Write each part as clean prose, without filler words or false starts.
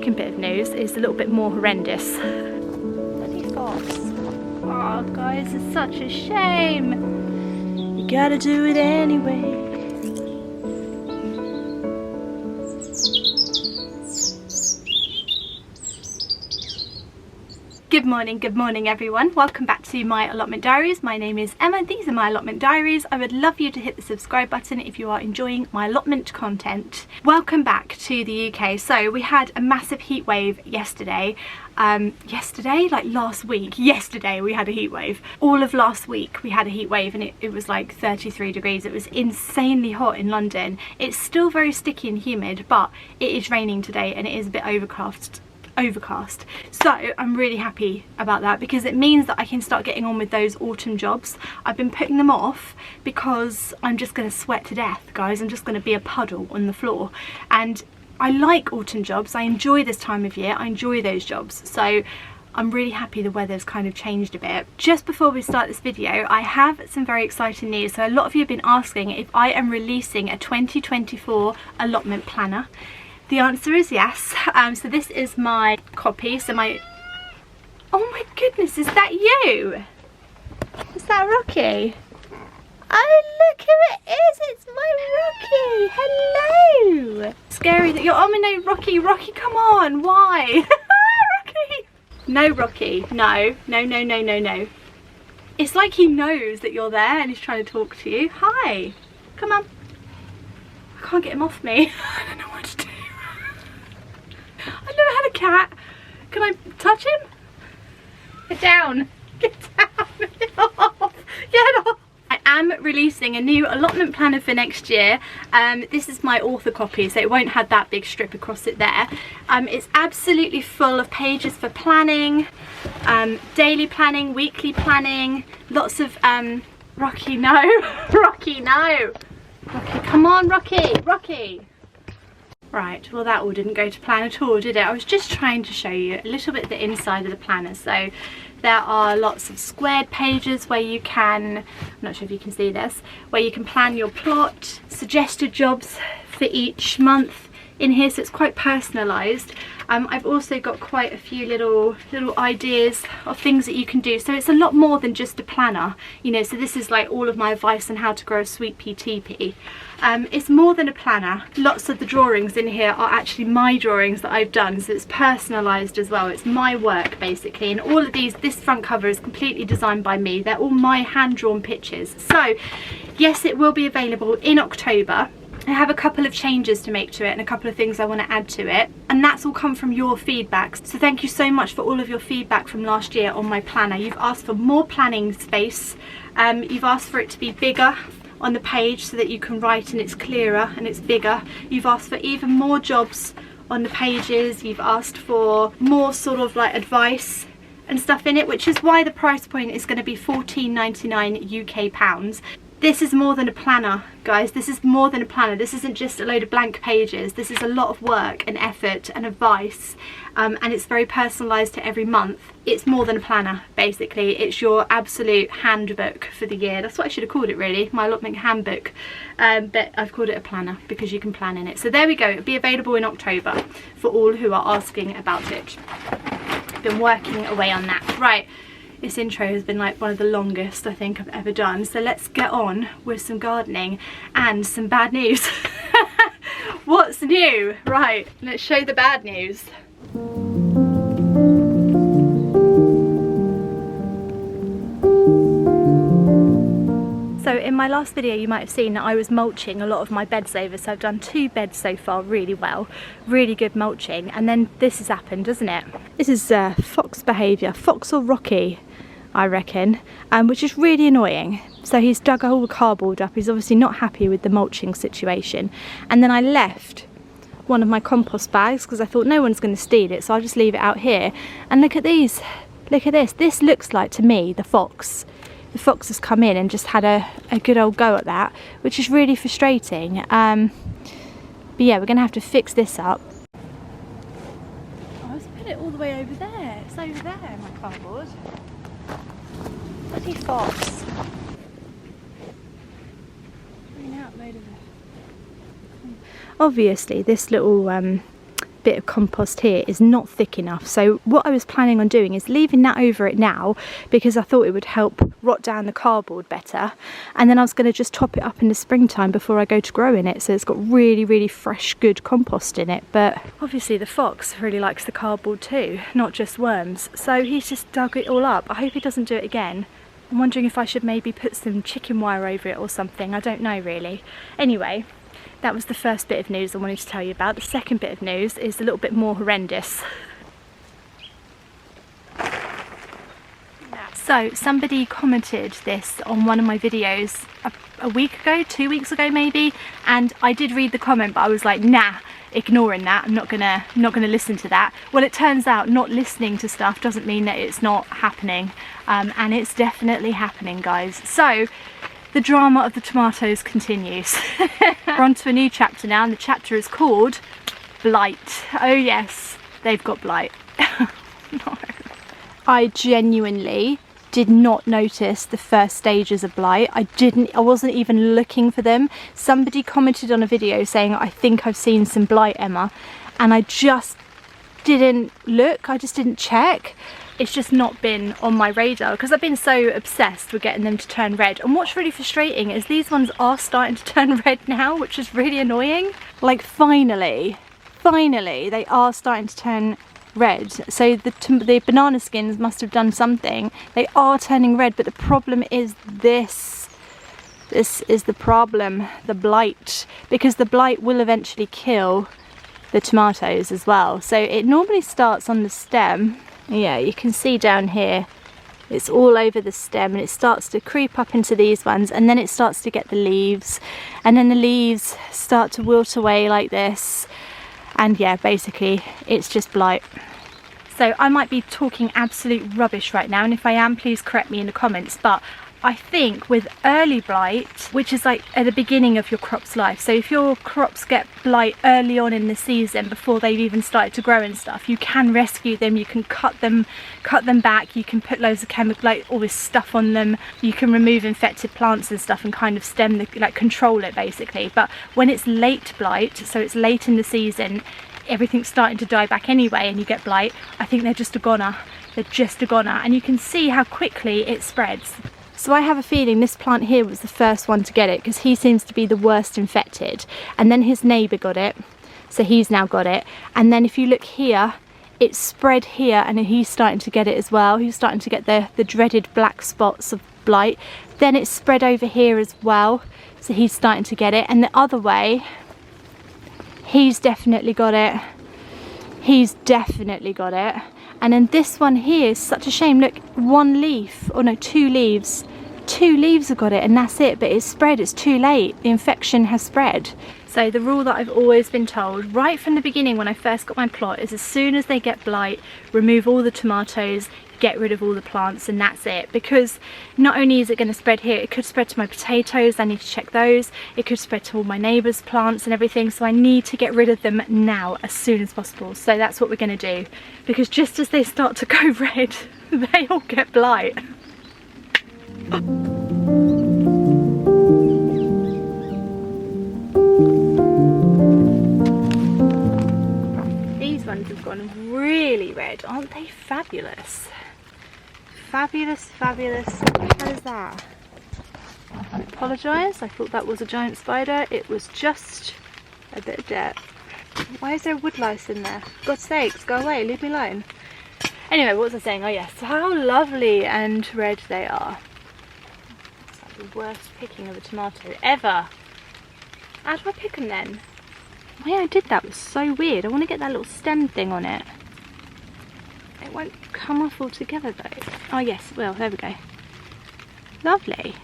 second bit of news is a little bit more horrendous. Bloody fox. Oh guys, it's such a shame. You gotta do it anyway. Good morning everyone. Welcome back to my allotment diaries. My name is Emma. These are my allotment diaries. I would love you to hit the subscribe button if you are enjoying my allotment content. Welcome back to the UK. So we had a massive heat wave yesterday. Like last week. Yesterday we had a heat wave. All of last week we had a heat wave, and it was like 33 degrees. It was insanely hot in London. It's still very sticky and humid, but it is raining today and it is a bit overcast. So I'm really happy about that, because it means that I can start getting on with those autumn jobs. I've been putting them off because I'm just going to sweat to death, guys. I'm just going to be a puddle on the floor, and I like autumn jobs. I enjoy this time of year. I enjoy those jobs, so I'm really happy the weather's kind of changed a bit. Just before we start this video, I have some very exciting news. So a lot of you have been asking if I am releasing a 2024 allotment planner. The answer is yes. So this is my copy. So my... Oh my goodness, is that you? Is that Rocky? Oh, look who it is. It's my Rocky. Hello. Scary that you're... Oh no, Rocky. Rocky, come on. Why? Rocky. No, Rocky. No. No. It's like he knows that you're there and he's trying to talk to you. Hi. Come on. I can't get him off me. I don't know what to do. I've never had a cat. Can I touch him? Get down. Get down. Get off. Get off. I am releasing a new allotment planner for next year. This is my author copy, so it won't have that big strip across it there. It's absolutely full of pages for planning, daily planning, weekly planning, lots of Rocky, no. Rocky, no. Rocky, come on, Rocky. Rocky. Right, well that all didn't go to plan at all, did it? I was just trying to show you a little bit the inside of the planner. So there are lots of squared pages where you can, I'm not sure if you can see this, where you can plan your plot, suggested jobs for each month in here, so it's quite personalised. I've also got quite a few little ideas of things that you can do, so it's a lot more than just a planner, you know. So this is like all of my advice on how to grow a sweet pea teepee. It's more than a planner. Lots of the drawings in here are actually my drawings that I've done, so it's personalised as well. It's my work basically, and all of these, this front cover is completely designed by me. They're all my hand-drawn pictures. So yes, it will be available in October. I have a couple of changes to make to it and a couple of things I want to add to it, and that's all come from your feedback. So thank you so much for all of your feedback from last year on my planner. You've asked for more planning space, you've asked for it to be bigger on the page so that you can write and it's clearer and it's bigger. You've asked for even more jobs on the pages. You've asked for more sort of like advice and stuff in it, which is why the price point is going to be £14.99 UK. This is more than a planner, guys. This is more than a planner. This isn't just a load of blank pages. This is a lot of work and effort and advice, and it's very personalised to every month. It's more than a planner, basically. It's your absolute handbook for the year. That's what I should have called it, really, my allotment handbook. But I've called it a planner because you can plan in it. So there we go. It'll be available in October for all who are asking about it. Been working away on that. Right. This intro has been like one of the longest I think I've ever done, so let's get on with some gardening and some bad news. What's new? Right, let's show the bad news. So in my last video you might have seen that I was mulching a lot of my beds over, so I've done 2 beds so far really well, really good mulching, and then this has happened, doesn't it? This is fox behaviour, Fox or Rocky I reckon, which is really annoying. So he's dug all the cardboard up, he's obviously not happy with the mulching situation, and then I left one of my compost bags because I thought no one's going to steal it, so I'll just leave it out here. And look at these, look at this looks like to me the fox. The fox has come in and just had a good old go at that, which is really frustrating. But yeah, we're going to have to fix this up. Oh, let's put it all the way over there. It's over there, my cardboard. Bloody fox. Bring out a load of it. Obviously, this little bit of compost here is not thick enough. So what I was planning on doing is leaving that over it now, because I thought it would help rot down the cardboard better, and then I was going to just top it up in the springtime before I go to grow in it, so it's got really, really fresh, good compost in it. But obviously the fox really likes the cardboard too, not just worms, so he's just dug it all up. I hope he doesn't do it again. I'm wondering if I should maybe put some chicken wire over it or something. I don't know really. Anyway, that was the first bit of news I wanted to tell you about. The second bit of news is a little bit more horrendous. So somebody commented this on one of my videos a week ago, 2 weeks ago maybe, and I did read the comment, but I was like, nah, ignoring that. I'm not gonna listen to that. Well, it turns out not listening to stuff doesn't mean that it's not happening, and it's definitely happening, guys. So the drama of the tomatoes continues. We're on to a new chapter now, and the chapter is called Blight. Oh yes, they've got blight. No. I genuinely did not notice the first stages of blight. I wasn't even looking for them. Somebody commented on a video saying, I think I've seen some blight, Emma, and I just didn't look, I just didn't check. It's just not been on my radar because I've been so obsessed with getting them to turn red. And what's really frustrating is these ones are starting to turn red now, which is really annoying. Like finally they are starting to turn red. So the banana skins must have done something. They are turning red, but the problem is this is the problem, the blight, because the blight will eventually kill the tomatoes as well. So it normally starts on the stem. Yeah, you can see down here it's all over the stem, and it starts to creep up into these ones, and then it starts to get the leaves, and then the leaves start to wilt away like this, and yeah, basically it's just blight. So I might be talking absolute rubbish right now, and if I am, please correct me in the comments, but I think with early blight, which is like at the beginning of your crop's life, so if your crops get blight early on in the season before they've even started to grow and stuff, you can rescue them, you can cut them back, you can put loads of chemical, like all this stuff on them, you can remove infected plants and stuff and kind of stem the, like control it basically. But when it's late blight, so it's late in the season, everything's starting to die back anyway and you get blight, I think they're just a goner. They're just a goner, and you can see how quickly it spreads. So I have a feeling this plant here was the first one to get it, because he seems to be the worst infected, and then his neighbour got it, so he's now got it, and then if you look here, it's spread here and he's starting to get it as well. He's starting to get the dreaded black spots of blight. Then it's spread over here as well, so he's starting to get it, and the other way, he's definitely got it. He's definitely got it. And then this one here is such a shame. Look, one leaf, or no, two leaves. Two leaves have got it, and that's it, but it's spread, it's too late. The infection has spread. So the rule that I've always been told right from the beginning when I first got my plot is as soon as they get blight, remove all the tomatoes, get rid of all the plants, and that's it. Because not only is it going to spread here, it could spread to my potatoes, I need to check those, it could spread to all my neighbours' plants and everything, so I need to get rid of them now as soon as possible. So that's what we're going to do, because just as they start to go red, they all get blight. These ones have gone really red, aren't they fabulous? Fabulous, fabulous. What is that? I apologise, I thought that was a giant spider. It was just a bit of dirt. Why is there wood lice in there? For God's sakes, go away, leave me alone. Anyway, what was I saying? Oh yes, how lovely and red they are. It's like the worst picking of a tomato ever. How do I pick them then? The way I did that was so weird. I want to get that little stem thing on it. It won't come off altogether though. Oh yes, well, there we go. Lovely.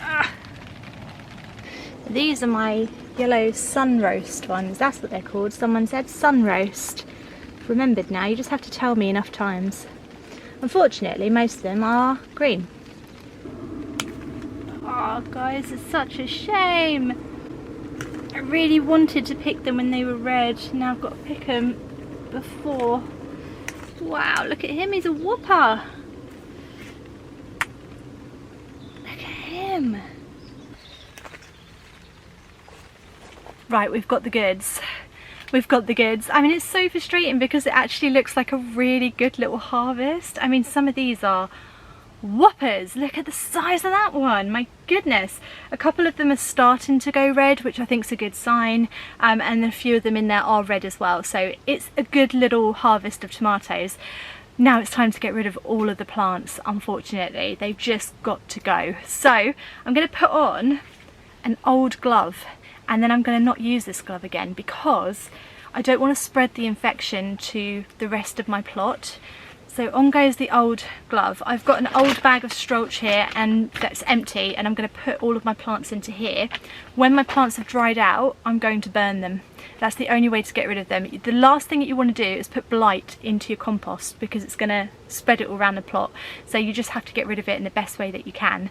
Ah. These are my yellow sun roast ones. That's what they're called. Someone said sun roast. Remembered now, you just have to tell me enough times. Unfortunately, most of them are green. Oh guys, it's such a shame. I really wanted to pick them when they were red. Now I've got to pick them before. Wow, look at him, he's a whopper. Look at him. Right, we've got the goods. we've got the goods. I mean, it's so frustrating because it actually looks like a really good little harvest. I mean, some of these are whoppers. Look at the size of that one, my goodness. A couple of them are starting to go red, which I think is a good sign, and a few of them in there are red as well, so it's a good little harvest of tomatoes. Now it's time to get rid of all of the plants. Unfortunately, they've just got to go. So I'm going to put on an old glove, and then I'm going to not use this glove again because I don't want to spread the infection to the rest of my plot. So on goes the old glove. I've got an old bag of strolch here and that's empty, and I'm going to put all of my plants into here. When my plants have dried out, I'm going to burn them. That's the only way to get rid of them. The last thing that you want to do is put blight into your compost because it's going to spread it all around the plot. So you just have to get rid of it in the best way that you can.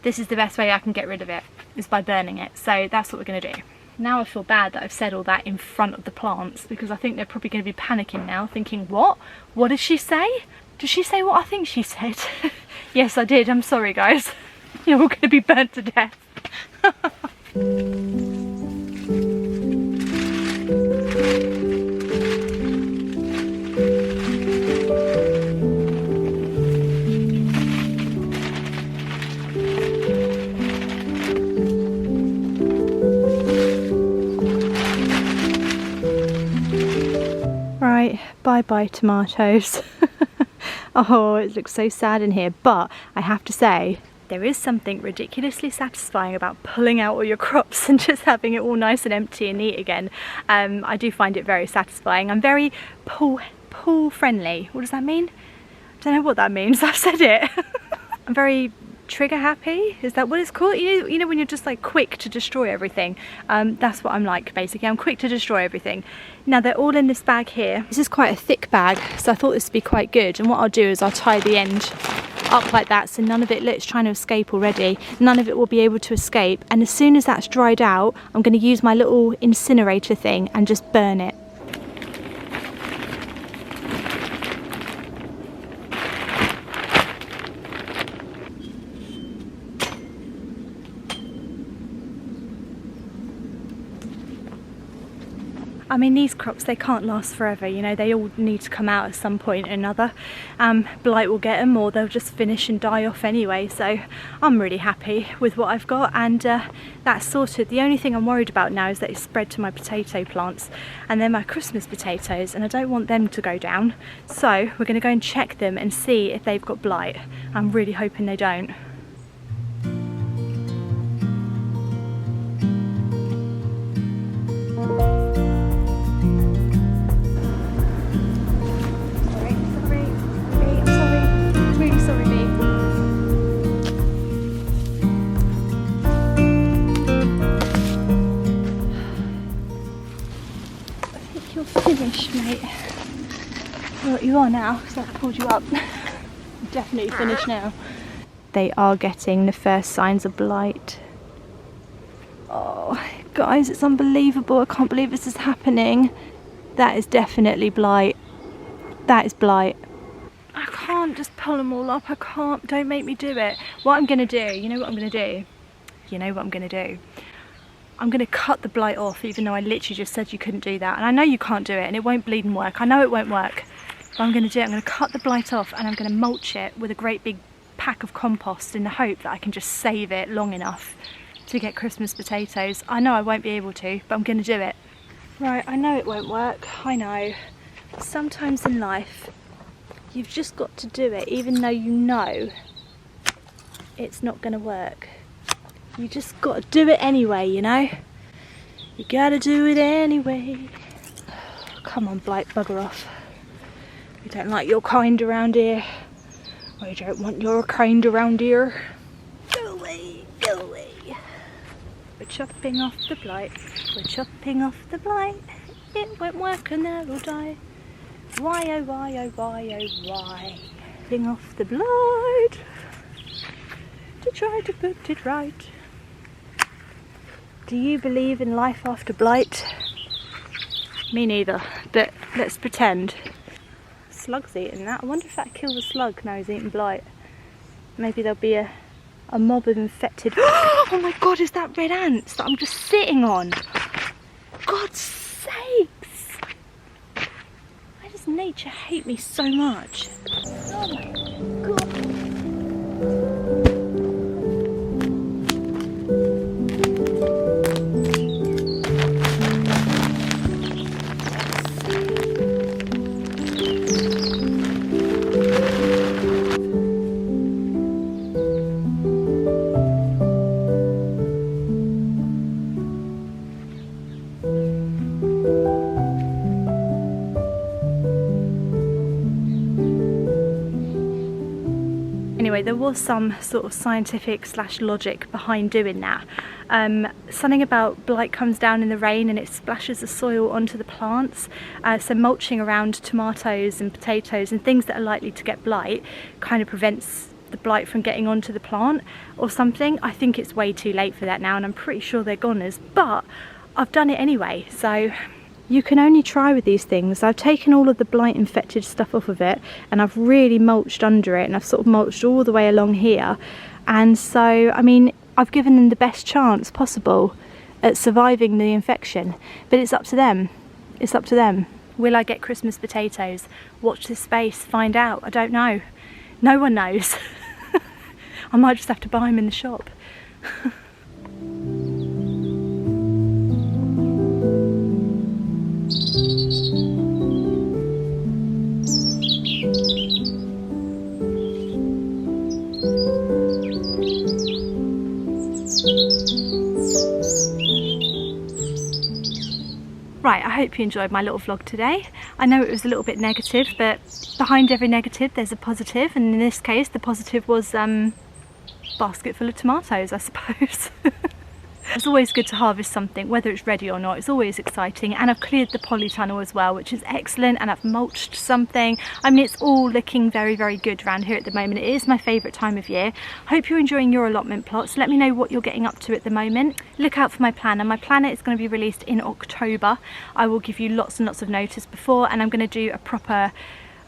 This is the best way I can get rid of it, is by burning it. So that's what we're going to do. Now I feel bad that I've said all that in front of the plants because I think they're probably going to be panicking now, thinking, what? What did she say? Did she say what I think she said? Yes, I did. I'm sorry, guys. You're all going to be burnt to death. Right, bye-bye tomatoes. Oh, it looks so sad in here, but I have to say, there is something ridiculously satisfying about pulling out all your crops and just having it all nice and empty and neat again. I do find it very satisfying. I'm very pool friendly. What does that mean? I don't know what that means. I've said it. I'm very trigger happy. Is that what it's called? You know when you're just like quick to destroy everything. That's what I'm like basically. I'm quick to destroy everything. Now they're all in this bag here. This is quite a thick bag, so I thought this would be quite good. And what I'll do is I'll tie the end up like that, so none of it, look, it's trying to escape already. None of it will be able to escape. And as soon as that's dried out, I'm going to use my little incinerator thing and just burn it. I mean, these crops, they can't last forever, you know, they all need to come out at some point or another. Blight will get them, or they'll just finish and die off anyway, so I'm really happy with what I've got, and that's sorted. The only thing I'm worried about now is that it's spread to my potato plants, and they're my Christmas potatoes, and I don't want them to go down. So we're going to go and check them and see if they've got blight. I'm really hoping they don't. Finished, mate. Well, you are now because I've pulled you up. Definitely finished now. They are getting the first signs of blight. Oh, guys, it's unbelievable. I can't believe this is happening. That is definitely blight. That is blight. I can't just pull them all up. I can't. Don't make me do it. What I'm going to do, you know what I'm going to do? You know what I'm going to do? I'm going to cut the blight off, even though I literally just said you couldn't do that. And I know you can't do it, and it won't bleed and work. I know it won't work. But I'm going to do it. I'm going to cut the blight off, and I'm going to mulch it with a great big pack of compost in the hope that I can just save it long enough to get Christmas potatoes. I know I won't be able to, but I'm going to do it. Right, I know it won't work. I know. Sometimes in life, you've just got to do it, even though you know it's not going to work. You just got to do it anyway, you know? You gotta do it anyway. Come on, blight, bugger off. We don't like your kind around here. We don't want your kind around here. Go away, go away. We're chopping off the blight. We're chopping off the blight. It won't work and they'll all die. Why, oh, why, oh, why, oh, why? Chopping off the blight to try to put it right. Do you believe in life after blight? Me neither, but let's pretend. Slug's eating that. I wonder if that kills a slug now he's eating blight. Maybe there'll be a mob of infected... Oh my god, is that red ants that I'm just sitting on? God's sakes! nature hate me so much? Oh my god. Anyway, there was some sort of scientific / logic behind doing that. Something about blight comes down in the rain and it splashes the soil onto the plants. So mulching around tomatoes and potatoes and things that are likely to get blight kind of prevents the blight from getting onto the plant or something. I think it's way too late for that now, and I'm pretty sure they're goners, but I've done it anyway. So you can only try with these things. I've taken all of the blight infected stuff off of it and I've really mulched under it, and I've sort of mulched all the way along here. And so, I mean, I've given them the best chance possible at surviving the infection, but it's up to them. It's up to them. Will I get Christmas potatoes? Watch this space, find out. I don't know. No one knows. I might just have to buy them in the shop. Right, I hope you enjoyed my little vlog today. I know it was a little bit negative, but behind every negative there's a positive, and in this case the positive was basket full of tomatoes, I suppose. It's always good to harvest something, whether it's ready or not. It's always exciting, and I've cleared the polytunnel as well, which is excellent, and I've mulched something. I mean, it's all looking very, very good around here at the moment. It is my favourite time of year. Hope you're enjoying your allotment plots. Let me know what you're getting up to at the moment. Look out for my planner. My planner is going to be released in October. I will give you lots and lots of notice before, and I'm going to do a proper...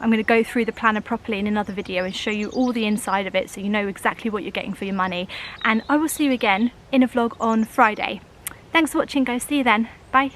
I'm going to go through the planner properly in another video and show you all the inside of it so you know exactly what you're getting for your money. And I will see you again in a vlog on Friday. Thanks for watching, guys. See you then. Bye.